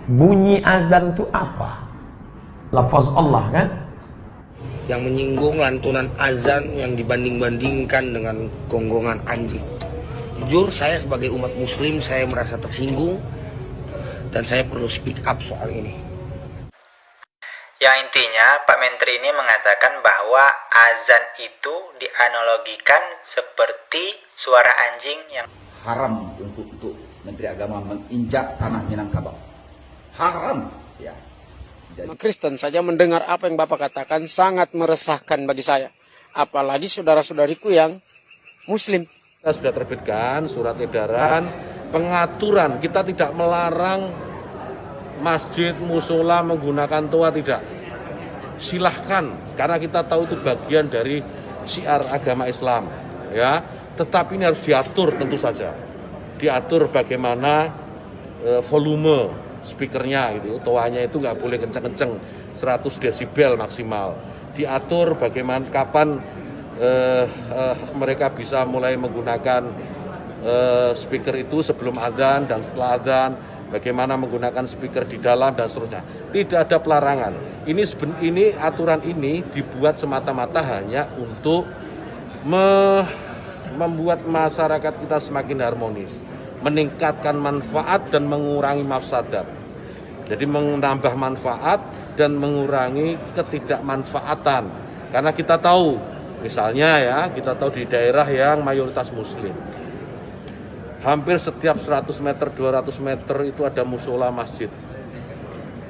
Bunyi azan itu apa? Lafaz Allah kan? Yang menyinggung lantunan azan yang dibanding-bandingkan dengan gonggongan anjing. Jujur, saya sebagai umat muslim, saya merasa tersinggung dan saya perlu speak up soal ini. Yang intinya Pak Menteri ini mengatakan bahwa azan itu dianalogikan seperti suara anjing yang haram untuk Menteri Agama menginjak tanah Minangkabau. Haram, ya. Jadi, Kristen saja mendengar apa yang Bapak katakan sangat meresahkan bagi saya. Apalagi saudara-saudariku yang muslim. Kita sudah terbitkan surat edaran pengaturan. Kita tidak melarang masjid, musola menggunakan toa, tidak. Silahkan, karena kita tahu itu bagian dari syiar agama Islam, ya. Tetapi ini harus diatur tentu saja. Diatur bagaimana volume speakernya, gitu. Toanya itu nggak boleh kenceng-kenceng, 100 desibel maksimal. Diatur bagaimana kapan mereka bisa mulai menggunakan speaker itu sebelum adzan dan setelah adzan. Bagaimana menggunakan speaker di dalam dan seterusnya. Tidak ada pelarangan. Ini aturan ini dibuat semata-mata hanya untuk membuat masyarakat kita semakin harmonis, meningkatkan manfaat dan mengurangi mafsadat. Jadi menambah manfaat dan mengurangi ketidakmanfaatan. Karena kita tahu, misalnya ya, kita tahu di daerah yang mayoritas muslim, hampir setiap 100 meter, 200 meter itu ada musola masjid.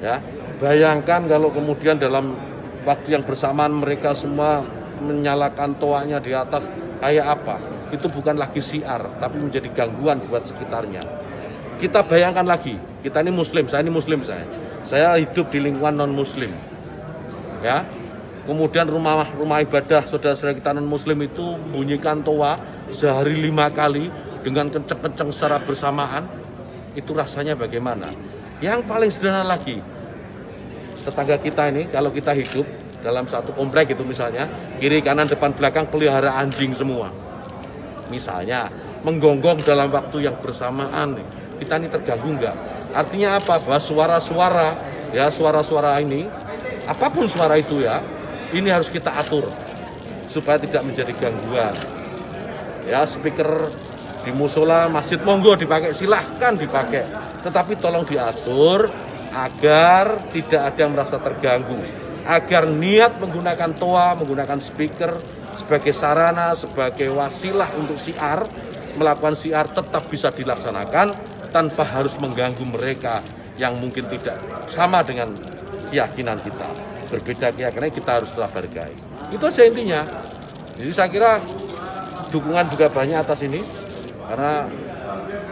Ya, bayangkan kalau kemudian dalam waktu yang bersamaan mereka semua menyalakan toanya di atas, kayak apa? Itu bukan lagi syiar, tapi menjadi gangguan buat sekitarnya. Kita bayangkan lagi, kita ini muslim, saya ini muslim, saya hidup di lingkungan non muslim. Ya, kemudian rumah ibadah saudara-saudara kita non muslim itu bunyikan toa sehari 5 kali dengan kenceng-kenceng secara bersamaan, itu rasanya bagaimana? Yang paling sederhana lagi, tetangga kita ini, kalau kita hidup dalam satu komplek itu misalnya, kiri, kanan, depan, belakang pelihara anjing semua. Misalnya, menggonggong dalam waktu yang bersamaan, kita ini terganggu enggak? Artinya apa? Bahwa suara-suara, ya suara-suara ini, apapun suara itu ya, ini harus kita atur, supaya tidak menjadi gangguan. Ya, speaker di musola, masjid, monggo dipakai, silahkan dipakai. Tetapi tolong diatur agar tidak ada yang merasa terganggu. Agar niat menggunakan toa, menggunakan speaker sebagai sarana, sebagai wasilah untuk syiar, melakukan syiar tetap bisa dilaksanakan tanpa harus mengganggu mereka yang mungkin tidak sama dengan keyakinan kita. Berbeda keyakinan, kita harus tetap hargai. Itu saja intinya. Jadi saya kira dukungan juga banyak atas ini. Karena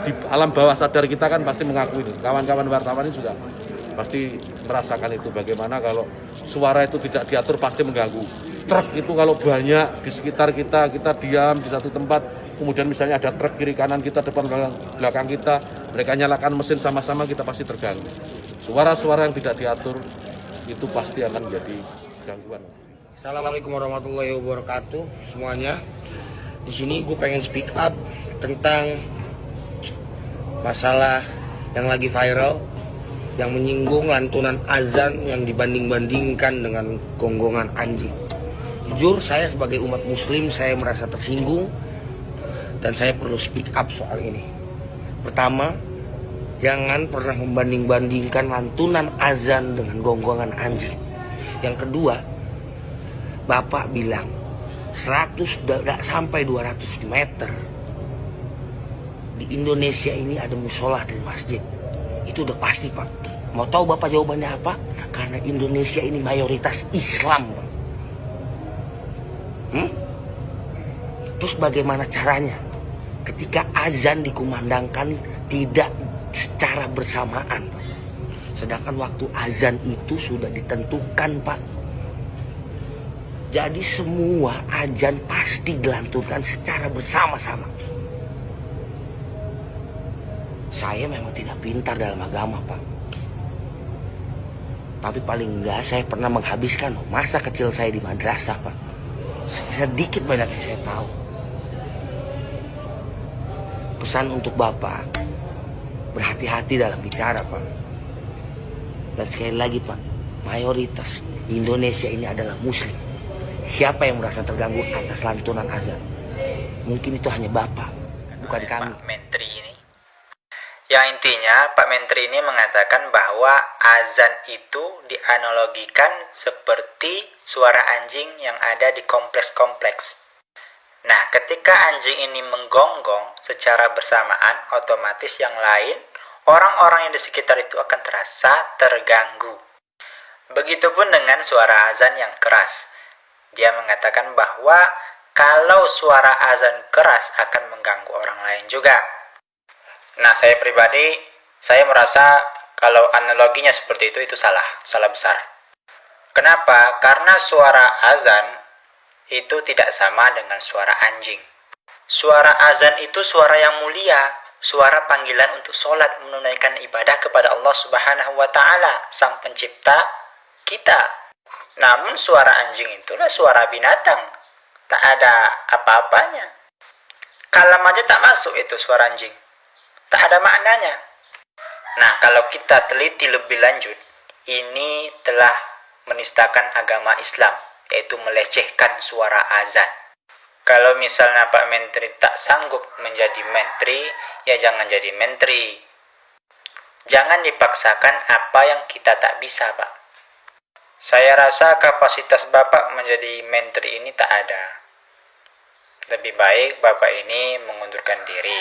di alam bawah sadar kita kan pasti mengakui itu. Kawan-kawan wartawan ini juga pasti merasakan itu. Bagaimana kalau suara itu tidak diatur pasti mengganggu. Truk itu kalau banyak di sekitar kita diam di satu tempat, kemudian misalnya ada truk kiri kanan kita, depan belakang kita, mereka nyalakan mesin sama-sama, kita pasti terganggu. Suara-suara yang tidak diatur itu pasti akan menjadi gangguan. Assalamualaikum warahmatullahi wabarakatuh semuanya. Di sini gue pengen speak up tentang masalah yang lagi viral, yang menyinggung lantunan azan yang dibanding-bandingkan dengan gonggongan anjing. Jujur, saya sebagai umat muslim, saya merasa tersinggung dan saya perlu speak up soal ini. Pertama, jangan pernah membanding-bandingkan lantunan azan dengan gonggongan anjing. Yang kedua, Bapak bilang 100 sampai 200 meter di Indonesia ini ada musola dan masjid. Itu udah pasti, Pak. Mau tahu Bapak jawabannya apa? Karena Indonesia ini mayoritas Islam, Pak. Terus bagaimana caranya? Ketika azan dikumandangkan tidak secara bersamaan, sedangkan waktu azan itu sudah ditentukan, Pak. Jadi semua azan pasti dilantunkan secara bersama-sama. Saya memang tidak pintar dalam agama, Pak. Tapi paling enggak saya pernah menghabiskan masa kecil saya di madrasah, Pak. Sedikit banyak yang saya tahu. Pesan untuk Bapak, berhati-hati dalam bicara, Pak. Dan sekali lagi Pak, mayoritas Indonesia ini adalah Muslim. Siapa yang merasa terganggu atas lantunan azan? Mungkin itu hanya Bapak, bukan kami. Pak Menteri ini. Yang intinya Pak Menteri ini mengatakan bahwa azan itu dianalogikan seperti suara anjing yang ada di kompleks-kompleks. Nah, ketika anjing ini menggonggong secara bersamaan, otomatis yang lain, orang-orang yang di sekitar itu akan terasa terganggu. Begitupun dengan suara azan yang keras. Dia mengatakan bahwa kalau suara azan keras akan mengganggu orang lain juga. Nah, saya pribadi, saya merasa kalau analoginya seperti itu salah besar. Kenapa? Karena suara azan itu tidak sama dengan suara anjing. Suara azan itu suara yang mulia, suara panggilan untuk sholat, menunaikan ibadah kepada Allah Subhanahu wa Ta'ala, Sang Pencipta kita. Namun suara anjing itulah suara binatang, tak ada apa-apanya. Kalam aja tak masuk itu suara anjing, tak ada maknanya. Nah, kalau kita teliti lebih lanjut, ini telah menistakan agama Islam, yaitu melecehkan suara azan. Kalau misalnya Pak Menteri tak sanggup menjadi menteri, ya jangan jadi menteri. Jangan dipaksakan apa yang kita tak bisa, Pak. Saya rasa kapasitas Bapak menjadi menteri ini tak ada. Lebih baik Bapak ini mengundurkan diri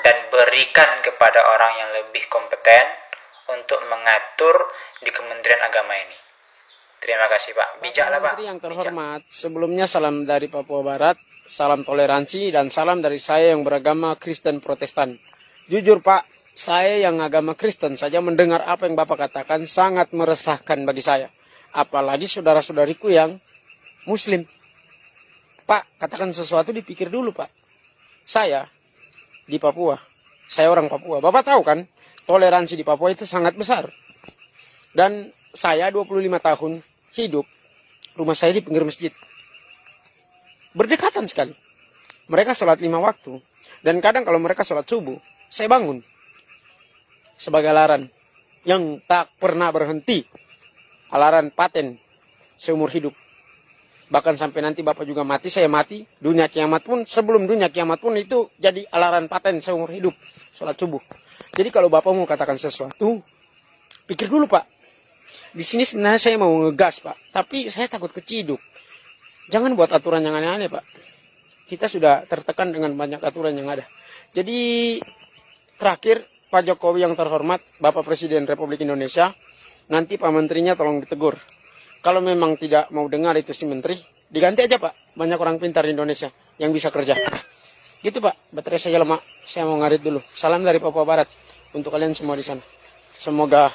dan berikan kepada orang yang lebih kompeten untuk mengatur di Kementerian Agama ini. Terima kasih Pak. Bijaklah Pak. Menteri yang terhormat, sebelumnya salam dari Papua Barat, salam toleransi dan salam dari saya yang beragama Kristen Protestan. Jujur Pak, saya yang agama Kristen saja mendengar apa yang Bapak katakan sangat meresahkan bagi saya. Apalagi saudara-saudariku yang Muslim. Pak, katakan sesuatu dipikir dulu Pak. Saya di Papua, saya orang Papua. Bapak tahu kan, toleransi di Papua itu sangat besar. Dan saya 25 tahun hidup, rumah saya di pinggir masjid. Berdekatan sekali. Mereka sholat 5 waktu. Dan kadang kalau mereka sholat subuh, saya bangun. Sebagai alarm yang tak pernah berhenti. Alarm paten seumur hidup. Bahkan sampai nanti Bapak juga mati, saya mati. Dunia kiamat pun, sebelum dunia kiamat pun itu jadi alarm paten seumur hidup. Sholat subuh. Jadi kalau Bapak mau katakan sesuatu, pikir dulu Pak. Di sini sebenarnya saya mau ngegas Pak. Tapi saya takut keciduk. Jangan buat aturan yang aneh-aneh Pak. Kita sudah tertekan dengan banyak aturan yang ada. Jadi terakhir Pak Jokowi yang terhormat, Bapak Presiden Republik Indonesia, nanti Pak Menterinya tolong ditegur. Kalau memang tidak mau dengar itu si Menteri, diganti aja Pak. Banyak orang pintar di Indonesia yang bisa kerja. Gitu Pak, baterai saya lemah. Saya mau ngarit dulu. Salam dari Papua Barat untuk kalian semua di sana. Semoga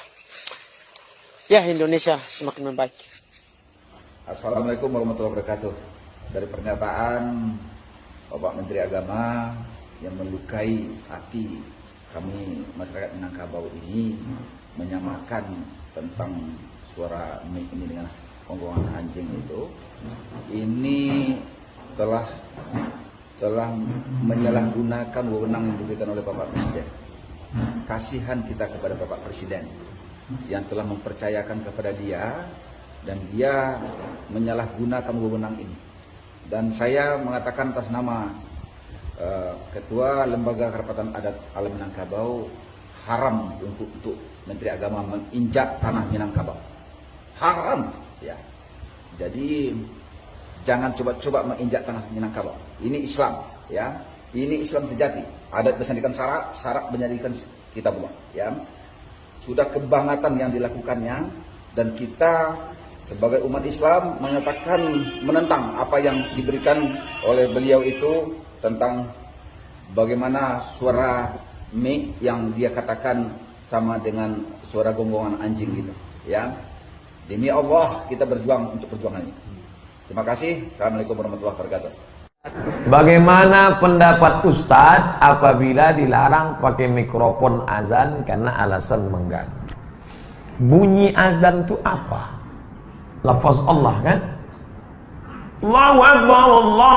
ya Indonesia semakin membaik. Assalamualaikum warahmatullahi wabarakatuh. Dari pernyataan Bapak Menteri Agama yang melukai hati kami masyarakat Minangkabau ini, menyamakan tentang suara mic ini dengan gonggongan anjing itu, ini telah menyalahgunakan wewenang yang diberikan oleh Bapak Presiden. Kasihan kita kepada Bapak Presiden yang telah mempercayakan kepada dia dan dia menyalahgunakan wewenang ini. Dan saya mengatakan atas nama Ketua Lembaga Kerapatan Adat Alam Minangkabau, haram untuk Menteri Agama menginjak tanah Minangkabau. Haram, ya. Jadi jangan coba-coba menginjak tanah Minangkabau. Ini Islam, ya. Ini Islam sejati. Adat menjadikan syarat menjadikan kita buat, ya. Sudah kebangatan yang dilakukannya dan kita sebagai umat Islam menyatakan menentang apa yang diberikan oleh beliau itu tentang bagaimana suara mic yang dia katakan sama dengan suara gonggongan anjing gitu, ya. Demi Allah kita berjuang untuk perjuangan ini. Terima kasih. Assalamualaikum warahmatullahi wabarakatuh. Bagaimana pendapat Ustadz apabila dilarang pakai mikrofon azan karena alasan mengganggu? Bunyi azan itu apa? Lafaz Allah kan? Allahu Akbar, Allahu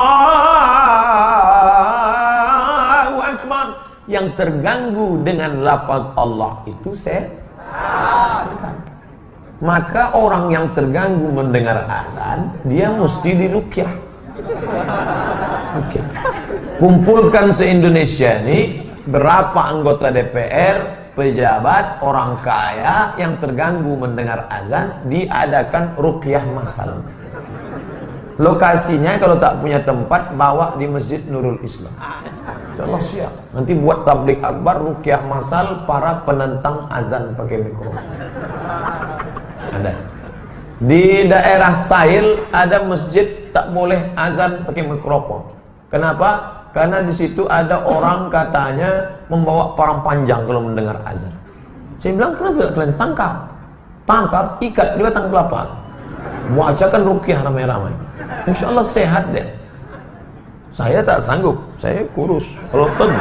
Akbar. Yang terganggu dengan lafaz Allah itu setan. maka orang yang terganggu mendengar azan, dia mesti diruqyah. Oke. Kumpulkan se-Indonesia ini berapa anggota DPR, pejabat, orang kaya yang terganggu mendengar azan, diadakan ruqyah massal. Lokasinya kalau tak punya tempat, bawa di Masjid Nurul Islam. Insyaallah siap. Nanti buat tablik akbar, ruqyah massal para penentang azan pakai mikrofon. Ada. Di daerah Sahil ada masjid tak boleh azan pakai mikrofon. Kenapa? Karena di situ ada orang katanya membawa parang panjang kalau mendengar azan. Saya bilang, kenapa tidak kalian tangkap? Tangkap, ikat di batang kelapa. Bacakan ruqyah ramai-ramai. Insya Allah sehat deh. Saya tak sanggup, saya kurus. Kalau tegak